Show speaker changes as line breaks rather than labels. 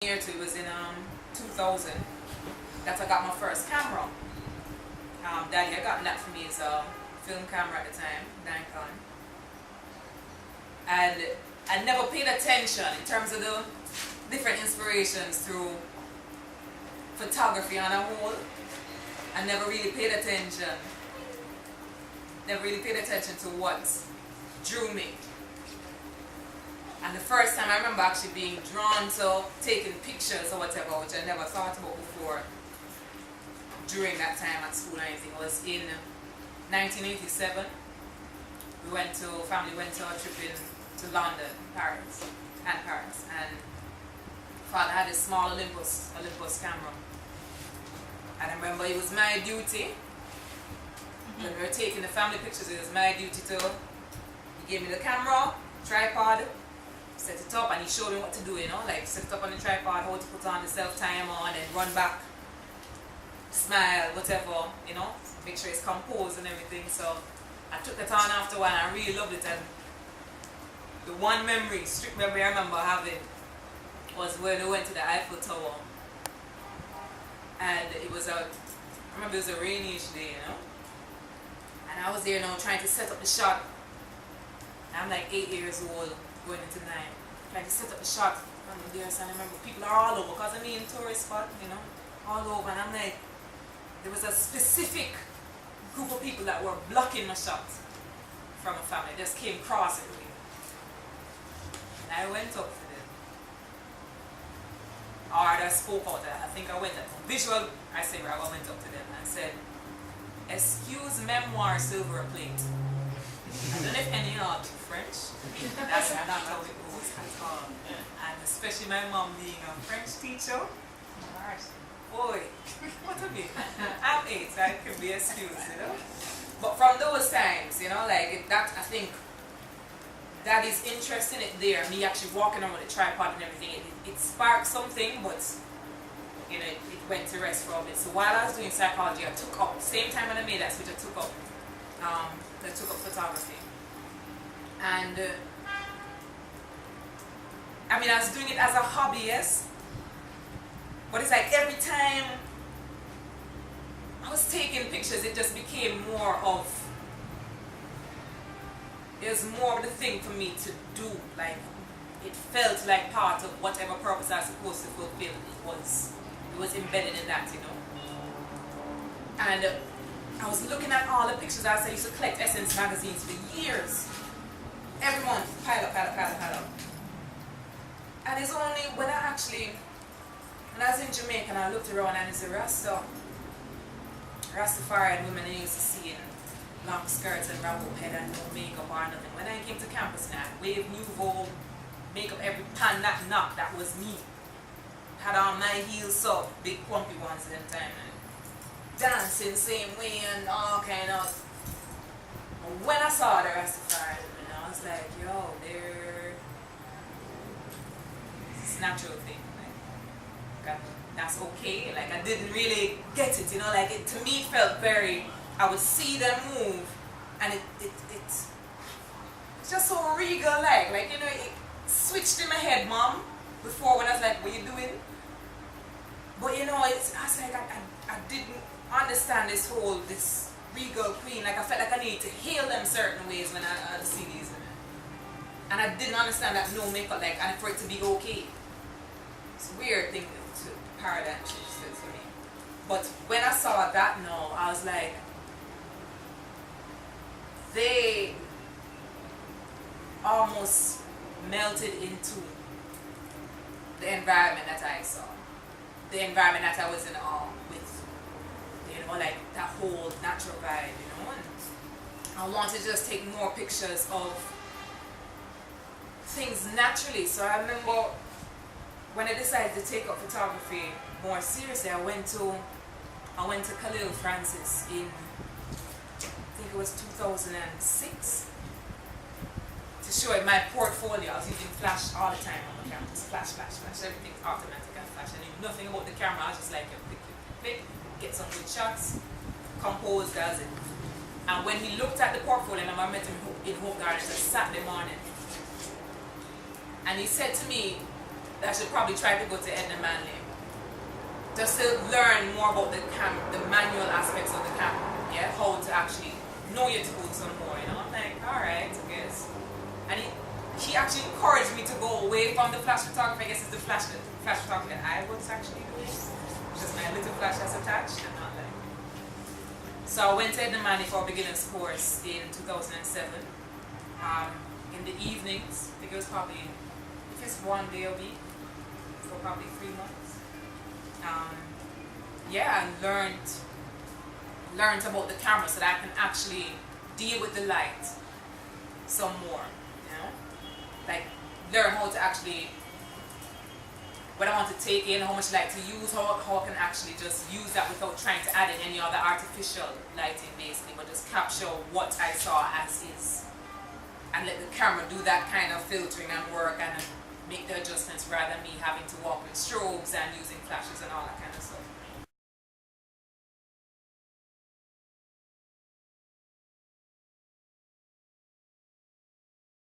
Year two was in 2000 that I got my first camera. Daddy had gotten that for me as a film camera at the time, Nikon. And I never paid attention in terms of the different inspirations through photography on a whole. I never really paid attention. Never really paid attention to what drew me. And the first time I remember actually being drawn to taking pictures or whatever, which I never thought about before during that time at school or anything, was in 1987. Family went to a trip to London, Paris, and Father had a small Olympus camera. And I remember it was my duty, when we were taking the family pictures, it was my duty to, he gave me the camera, tripod, set it up, and he showed me what to do, like set it up on the tripod, how to put on the self-timer, and then run back, smile, whatever, make sure it's composed and everything. So I took that on after a while, and I really loved it. And the one strict memory I remember having was when we went to the Eiffel Tower. And I remember it was a rainy-ish day, and I was there trying to set up the shot. I'm like 8 years old, going into 9, trying to set up the shot on the there. And I remember people are all over, because I'm in tourist spot, all over. And I'm like, there was a specific group of people that were blocking my shot from a family. They just came crossing me. And I went up to them. Or I spoke out. I think I went up. Visual, I went up to them and said, "Excuse memoir silver plate." I don't know if any of you French. That's not how it goes at all. And especially my mom being a French teacher. Boy, what a bit. I'm 8, so I can be excused, But from those times, that, I think, that is interesting there. Me actually walking around with a tripod and everything, it sparked something, but it went to rest for a bit. So while I was doing psychology, I took up, same time when I made that switch, I took up photography. And I was doing it as a hobby, yes. But it's like every time I was taking pictures, it just became more of the thing for me to do. Like, it felt like part of whatever purpose I was supposed to fulfill. It was embedded in that, And I was looking at all the pictures. I used to collect Essence magazines for years. Every month, pile up. And it's only when I was in Jamaica and I looked around, and it's a Rastafarian women I used to see in long skirts and rubber head and no makeup or nothing. When I came to campus now, wave nouveau, makeup every pan that knock, that was me. Had on my heels up, big pumpy ones at the time, and dancing same way and all kind of. But when I saw the Rastafarian women, I was like, yo, it's a natural thing. That's okay. Like, I didn't really get it, like it to me felt very, I would see them move and it's just so regal, it switched in my head, Mom, before when I was like, what you doing? But I was like, I didn't understand this regal queen. Like, I felt like I needed to hail them certain ways when I see these women. And I didn't understand that no makeup, and for it to be okay. It's a weird thing to paradigm shift to me. But when I saw that now, I was like, they almost melted into the environment that I saw. The environment that I was in awe with. Like that whole natural vibe, and I wanted to just take more pictures of things naturally. So I remember when I decided to take up photography more seriously, I went to Khalil Francis in, I think it was 2006, to show him my portfolio. I was using flash all the time on the camera, just flash, everything's automatic and flash. I knew nothing about the camera. I was just like, click, get some good shots, compose, does it. And when he looked at the portfolio, I met him in Hope Gardens on Saturday morning, and he said to me, I should probably try to go to Edna Manley just to learn more about the manual aspects of the camera. Yeah, how to actually know your tools some more. You know, I'm like, all right, I guess. And he actually encouraged me to go away from the flash photography. I guess it's the flash photography that I was actually doing. Just my little flash that's attached and not like. So I went to Edna Manley for a beginner's course in 2007. In the evenings, I think it was probably just one day a week for probably 3 months. Yeah, and learned about the camera so that I can actually deal with the light some more, you know? Like learn how to actually, what I want to take in, how much light to use, how I can actually just use that without trying to add in any other artificial lighting basically, but just capture what I saw as is. And let the camera do that kind of filtering and work and make the adjustments rather than me having to walk with strobes and using flashes and all that kind of stuff.